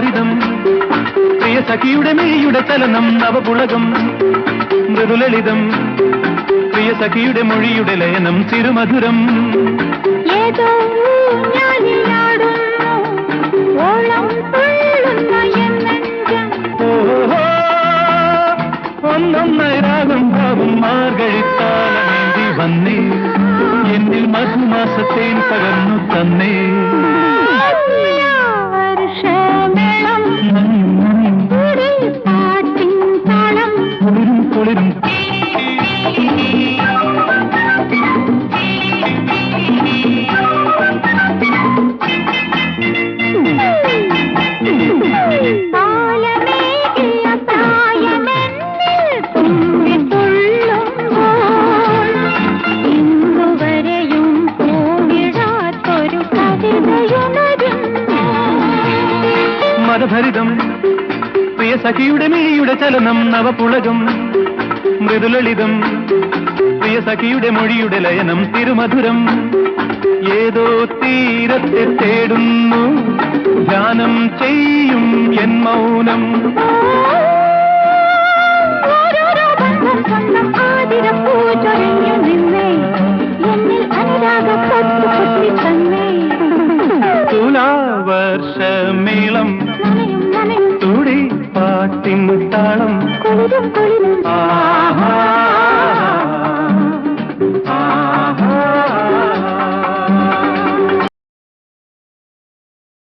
മദഭരിതം പ്രിയ സഖിയുടെ മിഴിയുടെ ചലനം നവപുളകം മൃദുലളിതം പ്രിയ സഖിയുടെ മൊഴിയുടെ ലയനം തിരുമധുരം ഏതോ ഒന്നൊന്നായി രാഗം ഭാവം മാർഗഴിത്താലമേന്തി വന്നേ എന്നിൽ മധുമാസത്തേൻ പകർന്നു തന്നേ കുളിരും കുളിരും മദഭരിതം പ്രിയ സഖിയുടെ മിഴിയുടെ ചലനം നവപുളകം മൃദുലളിതം പ്രിയ സഖിയുടെ മൊഴിയുടെ ലയനം തിരുമധുരം ഏതോ തീരത്തെ തേടുന്നു ധ്യാനം ചെയ്യും എൻ മൗനം തുലാവർഷമേളം തുടി പാട്ടിൻ താളം കുളിരും കുളിരും ആഹാ